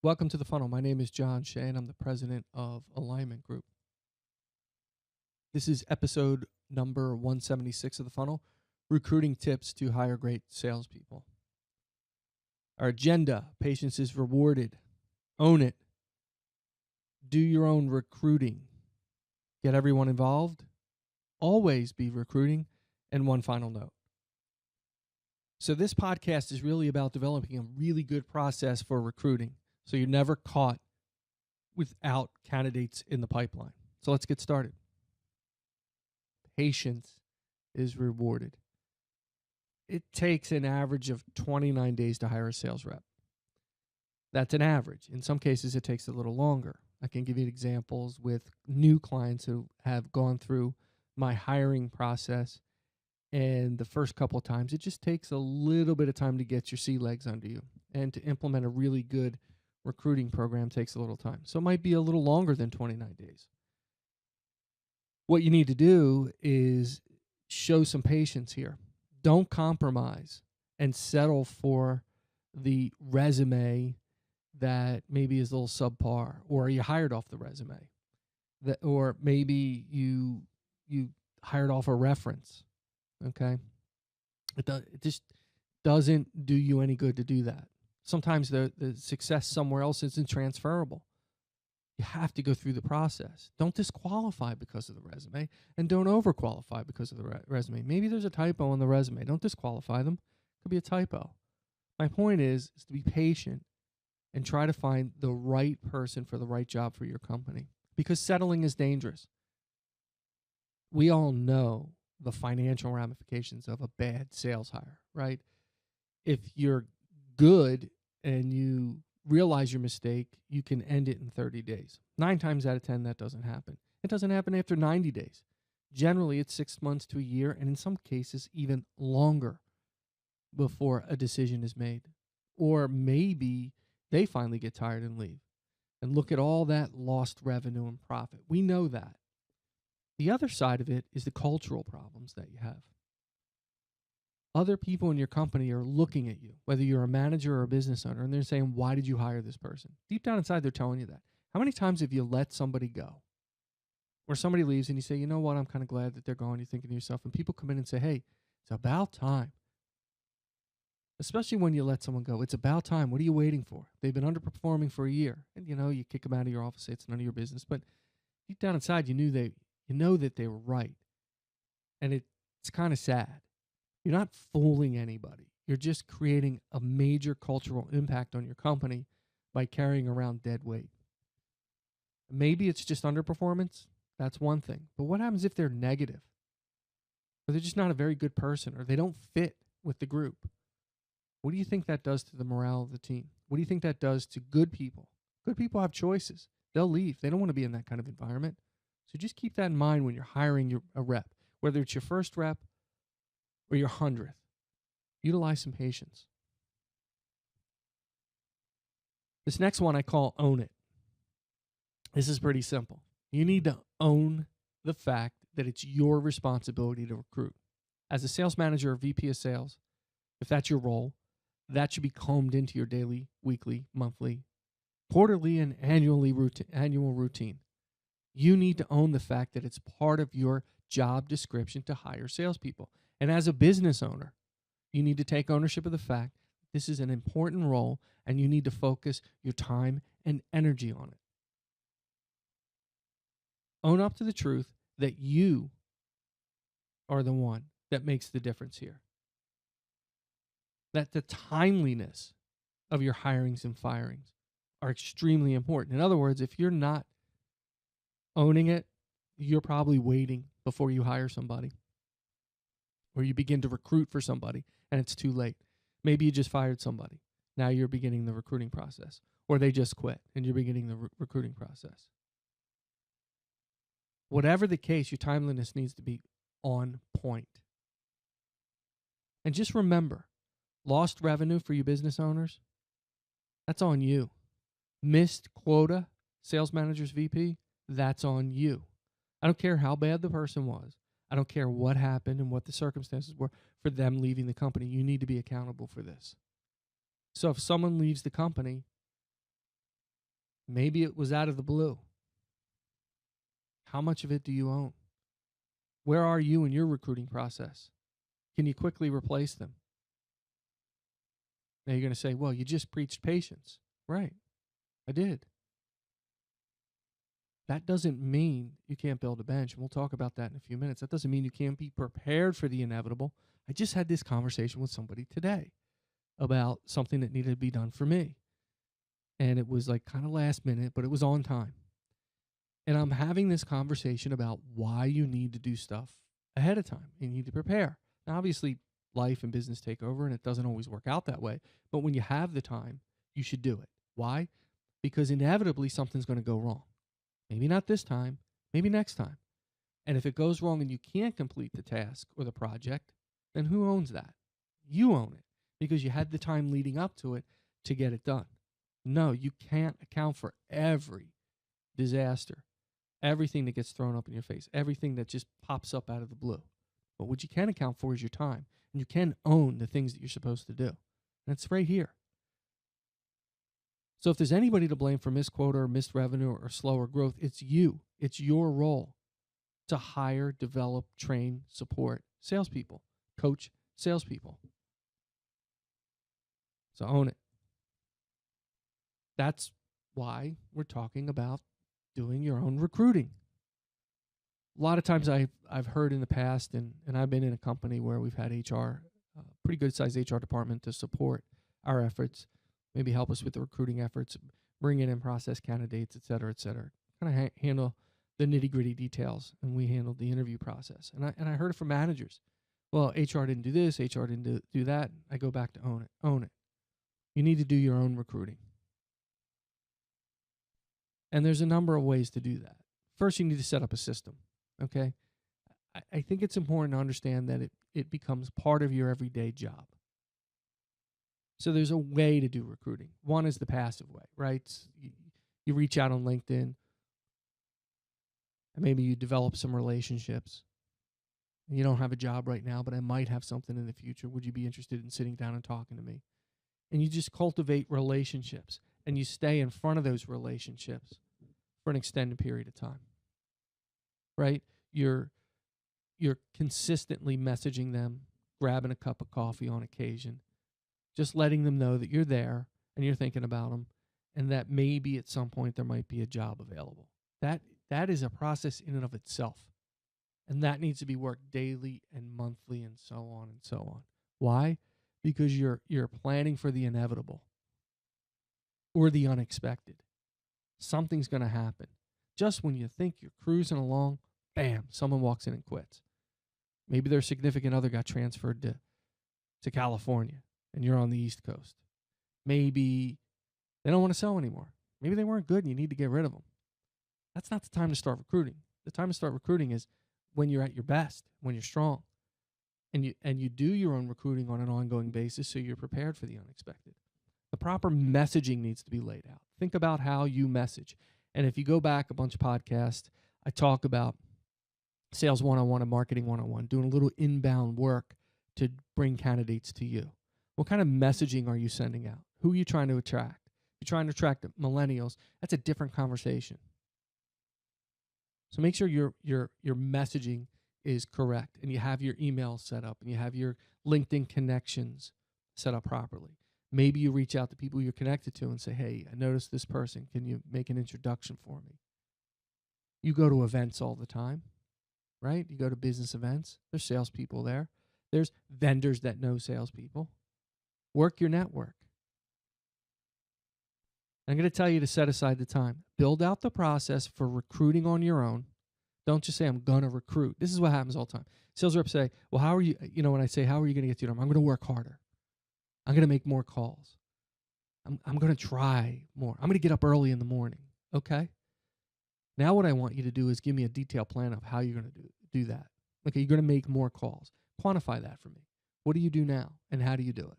Welcome to the funnel. My name is John Shea, and I'm the president of Alignment Group. This is episode number 176 of the funnel, recruiting tips to hire great salespeople. Our agenda: patience is rewarded. Own it. Do your own recruiting. Get everyone involved. Always be recruiting. And one final note. So this podcast is really about developing a really good process for recruiting, so you're never caught without candidates in the pipeline. So let's get started. Patience is rewarded. It takes an average of 29 days to hire a sales rep. That's an average. In some cases, it takes a little longer. I can give you examples with new clients who have gone through my hiring process, and the first couple of times, it just takes a little bit of time to get your sea legs under you. And to implement a really good recruiting program takes a little time. So it might be a little longer than 29 days. What you need to do is show some patience here. Don't compromise and settle for the resume that maybe is a little subpar, or you hired off the resume, or maybe you hired off a reference. Okay, it just doesn't do you any good to do that. Sometimes the success somewhere else isn't transferable. You have to go through the process. Don't disqualify because of the resume, and don't overqualify because of the resume. Maybe there's a typo on the resume. Don't disqualify them. It could be a typo. My point is to be patient and try to find the right person for the right job for your company, because settling is dangerous. We all know the financial ramifications of a bad sales hire, right? If you're good and you realize your mistake, you can end it in 30 days. 9 times out of 10, that doesn't happen. It doesn't happen after 90 days. Generally, it's 6 months to a year, and in some cases, even longer before a decision is made. Or maybe they finally get tired and leave. And look at all that lost revenue and profit. We know that. The other side of it is the cultural problems that you have. Other people in your company are looking at you, whether you're a manager or a business owner, and they're saying, why did you hire this person? Deep down inside, they're telling you that. How many times have you let somebody go? Or somebody leaves and you say, you know what, I'm kind of glad that they're gone. You're thinking to yourself, and people come in and say, hey, it's about time. Especially when you let someone go. It's about time. What are you waiting for? They've been underperforming for a year. And, you kick them out of your office, say it's none of your business. But deep down inside, you know that they were right. And it's kind of sad. You're not fooling anybody. You're just creating a major cultural impact on your company by carrying around dead weight. Maybe it's just underperformance. That's one thing. But what happens if they're negative? Or they're just not a very good person, or they don't fit with the group? What do you think that does to the morale of the team? What do you think that does to good people? Good people have choices. They'll leave. They don't want to be in that kind of environment. So just keep that in mind when you're hiring a rep, whether it's your first rep or your 100th. Utilize some patience. This next one I call own it. This is pretty simple. You need to own the fact that it's your responsibility to recruit. As a sales manager or VP of sales, if that's your role, that should be combed into your daily, weekly, monthly, quarterly, and annual routine. You need to own the fact that it's part of your job description to hire salespeople. And as a business owner, you need to take ownership of the fact this is an important role, and you need to focus your time and energy on it. Own up to the truth that you are the one that makes the difference here. That the timeliness of your hirings and firings are extremely important. In other words, if you're not owning it, you're probably waiting before you hire somebody, or you begin to recruit for somebody and it's too late. Maybe you just fired somebody. Now you're beginning the recruiting process, or they just quit and you're beginning the recruiting process. Whatever the case, your timeliness needs to be on point. And just remember, lost revenue for you business owners, that's on you. Missed quota, sales managers, VP, that's on you. I don't care how bad the person was. I don't care what happened and what the circumstances were for them leaving the company. You need to be accountable for this. So if someone leaves the company, Maybe it was out of the blue. How much of it do you own? Where are you in your recruiting process? Can you quickly replace them? Now you're going to say, well, you just preached patience. Right. I did. That doesn't mean you can't build a bench. And we'll talk about that in a few minutes. That doesn't mean you can't be prepared for the inevitable. I just had this conversation with somebody today about something that needed to be done for me. And it was like kind of last minute, but it was on time. And I'm having this conversation about why you need to do stuff ahead of time. You need to prepare. Now, obviously, life and business take over, and it doesn't always work out that way. But when you have the time, you should do it. Why? Because inevitably something's going to go wrong. Maybe not this time, maybe next time. And if it goes wrong and you can't complete the task or the project, then who owns that? You own it because you had the time leading up to it to get it done. No, you can't account for every disaster, everything that gets thrown up in your face, everything that just pops up out of the blue. But what you can account for is your time, and you can own the things that you're supposed to do. And it's right here. So if there's anybody to blame for missed quota or missed revenue or slower growth, it's you. It's your role to hire, develop, train, support salespeople, coach salespeople. So own it. That's why we're talking about doing your own recruiting. A lot of times I've heard in the past, and I've been in a company where we've had HR, pretty good sized HR department to support our efforts, maybe help us with the recruiting efforts, bring in process candidates, et cetera, kind of handle the nitty gritty details, and we handled the interview process. And I heard it from managers. Well, HR didn't do this, HR didn't do that. I go back to own it. You need to do your own recruiting. And there's a number of ways to do that. First, you need to set up a system, okay? I think it's important to understand that it becomes part of your everyday job. So there's a way to do recruiting. One is the passive way, right? You reach out on LinkedIn, and maybe you develop some relationships. And you don't have a job right now, but I might have something in the future. Would you be interested in sitting down and talking to me? And you just cultivate relationships, and you stay in front of those relationships for an extended period of time, right? You're consistently messaging them, grabbing a cup of coffee on occasion, just letting them know that you're there and you're thinking about them, and that maybe at some point there might be a job available. That is a process in and of itself, and that needs to be worked daily and monthly and so on and so on. Why? Because you're planning for the inevitable or the unexpected. Something's going to happen. Just when you think you're cruising along, bam, someone walks in and quits. Maybe their significant other got transferred to California, and you're on the East Coast. Maybe they don't want to sell anymore. Maybe they weren't good and you need to get rid of them. That's not the time to start recruiting. The time to start recruiting is when you're at your best, when you're strong. And you do your own recruiting on an ongoing basis so you're prepared for the unexpected. The proper messaging needs to be laid out. Think about how you message. And if you go back a bunch of podcasts, I talk about sales 101 and marketing 101, doing a little inbound work to bring candidates to you. What kind of messaging are you sending out? Who are you trying to attract? You're trying to attract millennials. That's a different conversation. So make sure your messaging is correct, and you have your email set up, and you have your LinkedIn connections set up properly. Maybe you reach out to people you're connected to and say, hey, I noticed this person. Can you make an introduction for me? You go to events all the time, right? You go to business events. There's salespeople there. There's vendors that know salespeople. Work your network. I'm going to tell you to set aside the time. Build out the process for recruiting on your own. Don't just say, I'm going to recruit. This is what happens all the time. Sales reps say, well, how are you, when I say, how are you going to get to your number? I'm going to work harder. I'm going to make more calls. I'm going to try more. I'm going to get up early in the morning. Okay? Now what I want you to do is give me a detailed plan of how you're going to do that. Okay, you're going to make more calls. Quantify that for me. What do you do now, and how do you do it?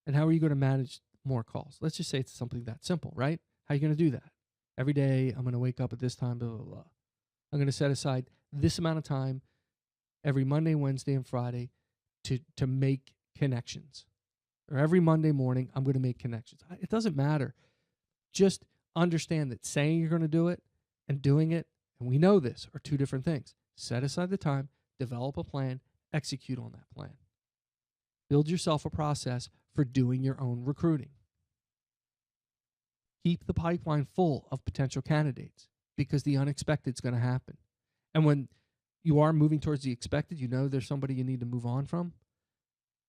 And how are you going to manage more calls? Let's just say it's something that simple, right? How are you going to do that? Every day, I'm going to wake up at this time, blah, blah, blah. I'm going to set aside this amount of time every Monday, Wednesday, and Friday to make connections. Or every Monday morning, I'm going to make connections. It doesn't matter. Just understand that saying you're going to do it and doing it, and we know this, are two different things. Set aside the time, develop a plan, execute on that plan. Build yourself a process for doing your own recruiting. Keep the pipeline full of potential candidates because the unexpected is going to happen. And when you are moving towards the expected, you know there's somebody you need to move on from.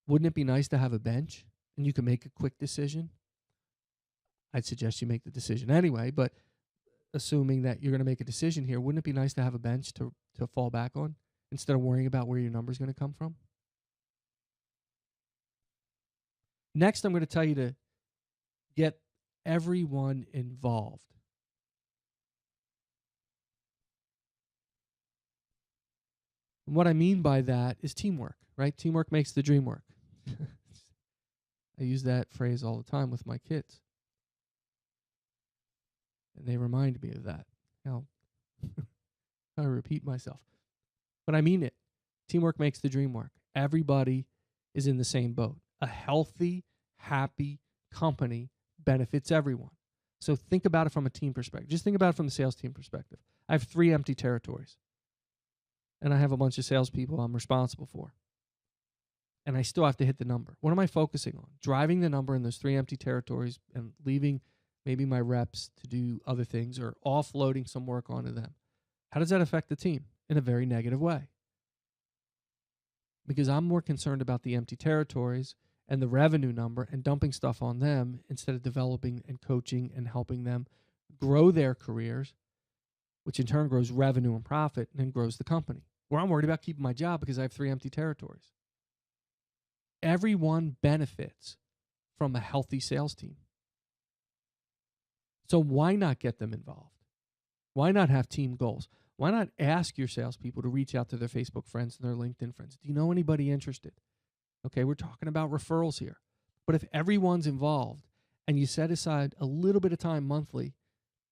Wouldn't it be nice to have a bench and you can make a quick decision? I'd suggest you make the decision anyway, but assuming that you're going to make a decision here, wouldn't it be nice to have a bench to fall back on instead of worrying about where your number is going to come from? Next, I'm going to tell you to get everyone involved. And what I mean by that is teamwork, right? Teamwork makes the dream work. I use that phrase all the time with my kids. And they remind me of that. Now, I repeat myself. But I mean it. Teamwork makes the dream work. Everybody is in the same boat. A healthy, happy company benefits everyone. So think about it from a team perspective. Just think about it from the sales team perspective. I have 3 empty territories. And I have a bunch of salespeople I'm responsible for. And I still have to hit the number. What am I focusing on? Driving the number in those 3 empty territories and leaving maybe my reps to do other things or offloading some work onto them. How does that affect the team? In a very negative way. Because I'm more concerned about the empty territories and the revenue number and dumping stuff on them instead of developing and coaching and helping them grow their careers, which in turn grows revenue and profit and then grows the company. Where I'm worried about keeping my job because I have 3 empty territories. Everyone benefits from a healthy sales team. So why not get them involved? Why not have team goals? Why not ask your salespeople to reach out to their Facebook friends and their LinkedIn friends? Do you know anybody interested? Okay, we're talking about referrals here. But if everyone's involved and you set aside a little bit of time monthly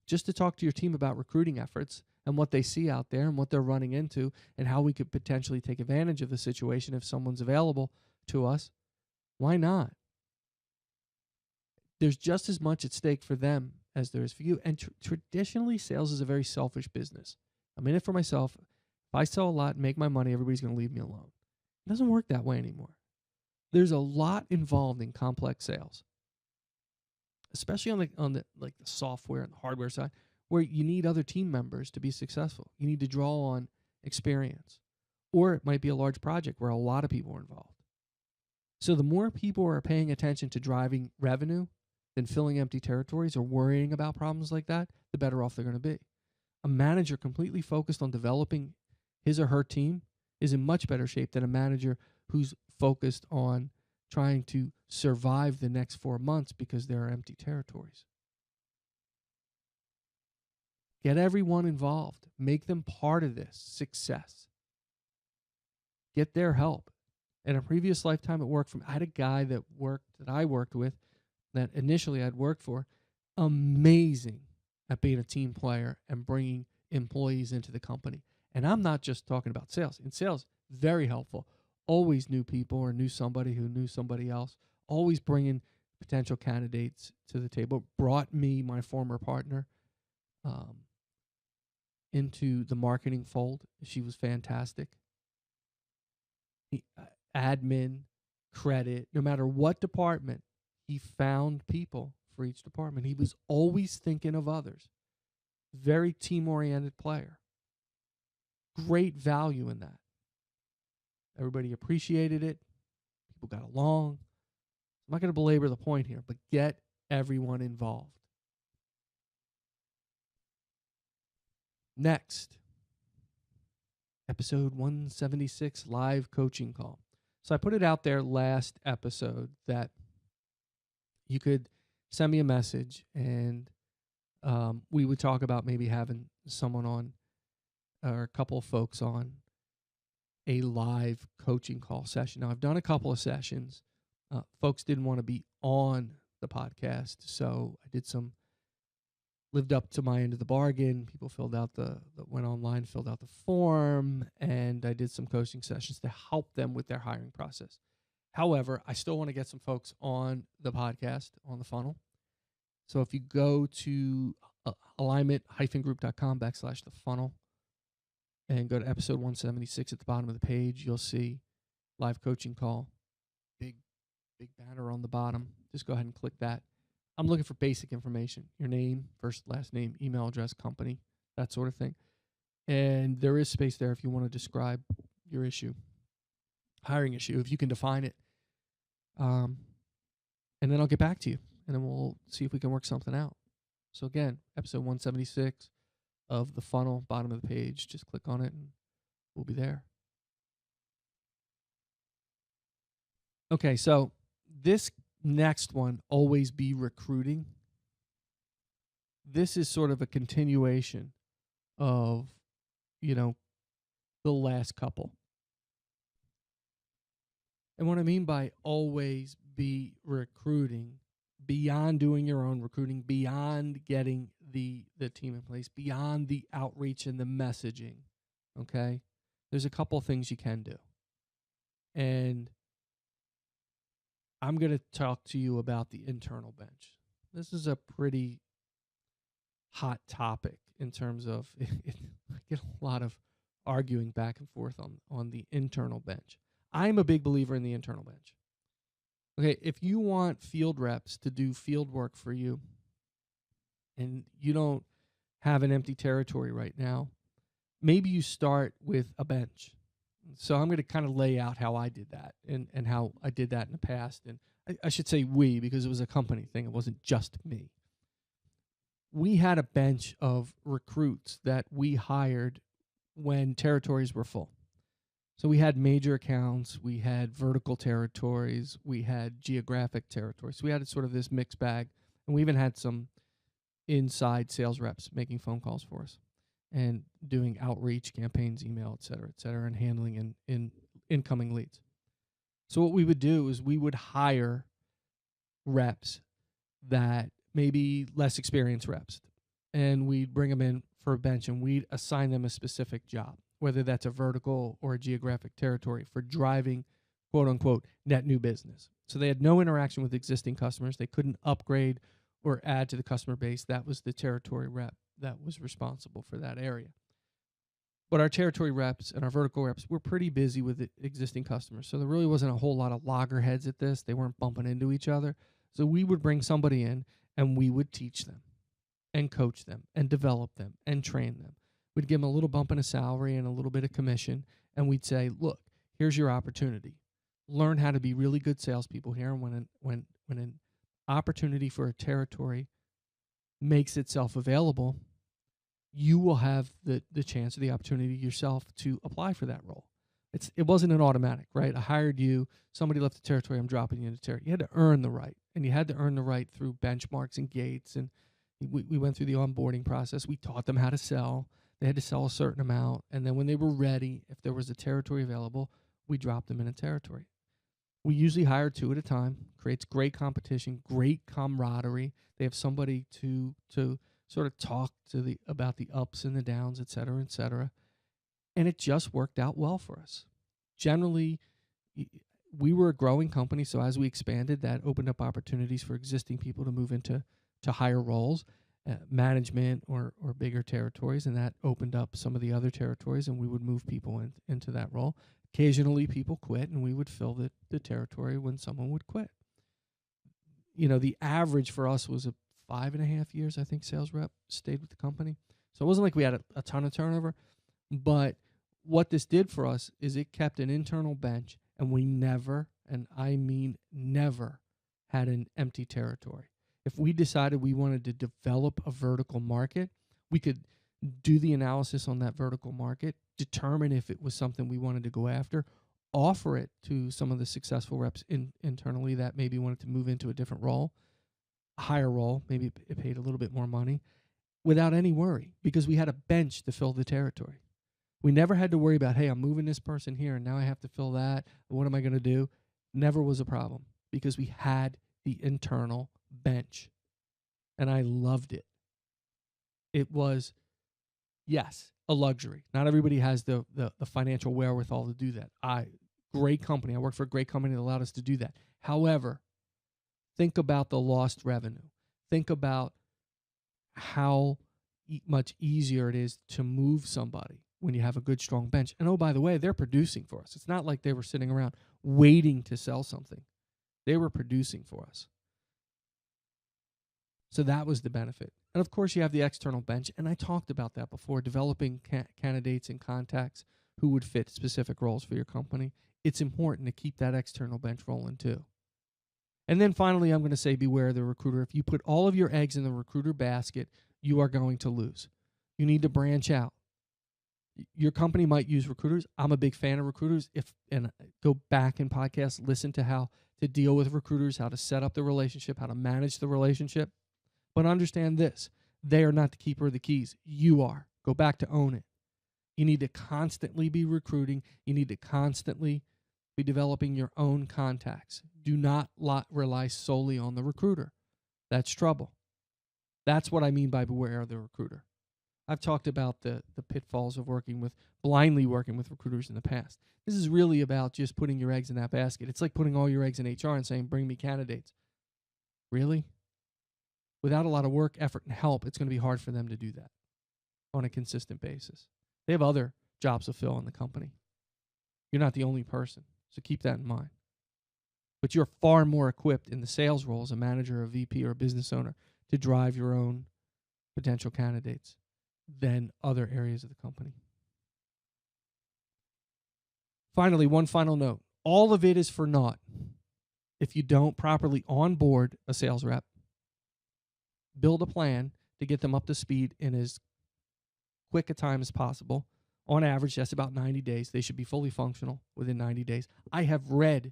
just to talk to your team about recruiting efforts and what they see out there and what they're running into and how we could potentially take advantage of the situation if someone's available to us, why not? There's just as much at stake for them as there is for you. And traditionally, sales is a very selfish business. I'm in it for myself. If I sell a lot and make my money, everybody's going to leave me alone. It doesn't work that way anymore. There's a lot involved in complex sales, especially on the like the software and the hardware side, where you need other team members to be successful. You need to draw on experience. Or it might be a large project where a lot of people are involved. So the more people are paying attention to driving revenue than filling empty territories or worrying about problems like that, the better off they're going to be. A manager completely focused on developing his or her team is in much better shape than a manager who's focused on trying to survive the next 4 months because there are empty territories. Get everyone involved. Make them part of this success. Get their help. In a previous lifetime at work, I had a guy that I worked with that initially I'd worked for, amazing at being a team player and bringing employees into the company. And I'm not just talking about sales. In sales, very helpful. Always knew people or knew somebody who knew somebody else. Always bringing potential candidates to the table. Brought me, my former partner, into the marketing fold. She was fantastic. Admin, credit, no matter what department, he found people for each department. He was always thinking of others. Very team-oriented player. Great value in that. Everybody appreciated it. People got along. I'm not going to belabor the point here, but get everyone involved. Next, episode 176, live coaching call. So I put it out there last episode that you could send me a message and we would talk about maybe having someone on or a couple of folks on a live coaching call session. Now, I've done a couple of sessions. Folks didn't want to be on the podcast, so I lived up to my end of the bargain. People went online, filled out the form, and I did some coaching sessions to help them with their hiring process. However, I still want to get some folks on the podcast, on the funnel. So if you go to alignment-group.com/the funnel and go to episode 176 at the bottom of the page, you'll see live coaching call. Big banner on the bottom. Just go ahead and click that. I'm looking for basic information: your name, first, last name, email address, company, that sort of thing. And there is space there if you want to describe your issue, hiring issue, if you can define it. And then I'll get back to you, and then we'll see if we can work something out. So again, episode 176 of the funnel, bottom of the page. Just click on it, and we'll be there. Okay, so this next one, always be recruiting. This is sort of a continuation of, the last couple. And what I mean by always be recruiting, beyond doing your own recruiting, beyond getting the team in place, beyond the outreach and the messaging, okay? There's a couple things you can do. And I'm going to talk to you about the internal bench. This is a pretty hot topic in terms of I get a lot of arguing back and forth on the internal bench. I'm a big believer in the internal bench. Okay, if you want field reps to do field work for you and you don't have an empty territory right now, maybe you start with a bench. So I'm going to kind of lay out how I did that and how I did that in the past. And I should say we, because it was a company thing. It wasn't just me. We had a bench of recruits that we hired when territories were full. So we had major accounts, we had vertical territories, we had geographic territories. So we had sort of this mixed bag. And we even had some inside sales reps making phone calls for us and doing outreach campaigns, email, et cetera, and handling in incoming leads. So what we would do is we would hire reps that maybe less experienced reps, and we'd bring them in for a bench and we'd assign them a specific job, whether that's a vertical or a geographic territory for driving, quote unquote, net new business. So they had no interaction with existing customers. They couldn't upgrade or add to the customer base. That was the territory rep that was responsible for that area. But our territory reps and our vertical reps were pretty busy with the existing customers. So there really wasn't a whole lot of loggerheads at this. They weren't bumping into each other. So we would bring somebody in and we would teach them and coach them and develop them and train them. We'd give them a little bump in a salary and a little bit of commission. And we'd say, look, here's your opportunity. Learn how to be really good salespeople here. And when an opportunity for a territory makes itself available, you will have the chance or the opportunity yourself to apply for that role. It wasn't an automatic, right? I hired you, somebody left the territory, I'm dropping you into territory. You had to earn the right, and you had to earn the right through benchmarks and gates, and we went through the onboarding process. We taught them how to sell. They had to sell a certain amount, and then when they were ready, if there was a territory available, we dropped them in a territory. We usually hire 2 at a time. Creates great competition, great camaraderie. They have somebody to sort of talk to about the ups and the downs, et cetera, and it just worked out well for us. Generally, we were a growing company, so as we expanded, that opened up opportunities for existing people to move into higher roles, management or bigger territories, and that opened up some of the other territories, and we would move people into that role. Occasionally, people quit, and we would fill the territory when someone would quit. The average for us was 5.5 years, I think, sales rep stayed with the company. So it wasn't like we had a ton of turnover, but what this did for us is it kept an internal bench, and we never, and I mean never, had an empty territory. If we decided we wanted to develop a vertical market, we could do the analysis on that vertical market, determine if it was something we wanted to go after, offer it to some of the successful reps internally that maybe wanted to move into a different role, a higher role, maybe it paid a little bit more money, without any worry, because we had a bench to fill the territory. We never had to worry about, hey, I'm moving this person here, and now I have to fill that. What am I going to do? Never was a problem, because we had the internal bench, and I loved it. It was, yes, a luxury. Not everybody has the financial wherewithal to do that. Great company. I worked for a great company that allowed us to do that. However, think about the lost revenue. think about how much easier it is to move somebody when you have a good, strong bench. And oh, by the way, they're producing for us. It's not like they were sitting around waiting to sell something. They were producing for us. So that was the benefit. And of course, you have the external bench. And I talked about that before, developing candidates and contacts who would fit specific roles for your company. It's important to keep that external bench rolling too. And then finally, I'm going to say beware the recruiter. If you put all of your eggs in the recruiter basket, you are going to lose. You need to branch out. Your company might use recruiters. I'm a big fan of recruiters. And go back in podcasts, listen to how to deal with recruiters, how to set up the relationship, how to manage the relationship. But understand this, they are not the keeper of the keys. You are. Go back to own it. You need to constantly be recruiting. You need to constantly be developing your own contacts. Do not rely solely on the recruiter. That's trouble. That's what I mean by beware of the recruiter. I've talked about the pitfalls of blindly working with recruiters in the past. This is really about just putting your eggs in that basket. It's like putting all your eggs in HR and saying, bring me candidates. Really? Without a lot of work, effort, and help, it's going to be hard for them to do that on a consistent basis. They have other jobs to fill in the company. You're not the only person, so keep that in mind. But you're far more equipped in the sales role as a manager, a VP, or a business owner to drive your own potential candidates than other areas of the company. Finally, one final note. All of it is for naught if you don't properly onboard a sales rep, build a plan to get them up to speed in as quick a time as possible. On average, that's about 90 days. They should be fully functional within 90 days. I have read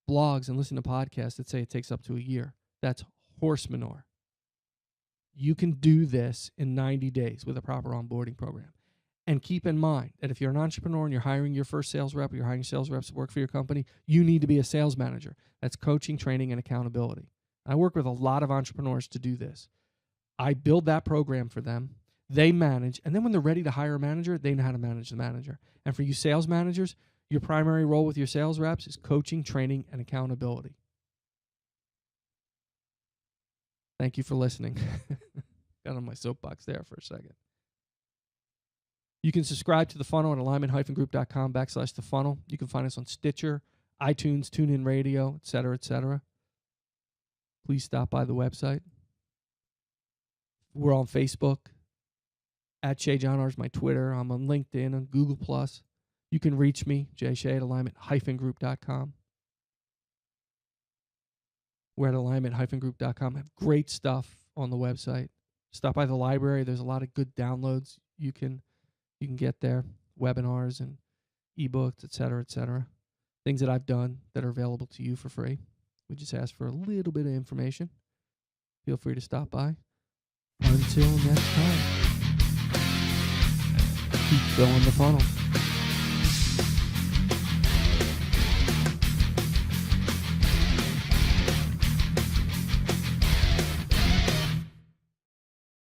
blogs and listened to podcasts that say it takes up to a year. That's horse manure. You can do this in 90 days with a proper onboarding program. And keep in mind that if you're an entrepreneur and you're hiring your first sales rep, or you're hiring sales reps to work for your company, you need to be a sales manager. That's coaching, training, and accountability. I work with a lot of entrepreneurs to do this. I build that program for them. They manage. And then when they're ready to hire a manager, they know how to manage the manager. And for you sales managers, your primary role with your sales reps is coaching, training, and accountability. Thank you for listening. Got on my soapbox there for a second. You can subscribe to The Funnel at alignment-group.com/The Funnel. You can find us on Stitcher, iTunes, TuneIn Radio, etc., etc. Please stop by the website. We're on Facebook. At Shay John R is my Twitter. I'm on LinkedIn, on Google+. You can reach me, jshay at alignment-group.com. We're at alignment-group.com. Have great stuff on the website. Stop by the library. There's a lot of good downloads you can get there. Webinars and ebooks, etc., etc. Things that I've done that are available to you for free. We just ask for a little bit of information. Feel free to stop by. Until next time, keep filling the funnel.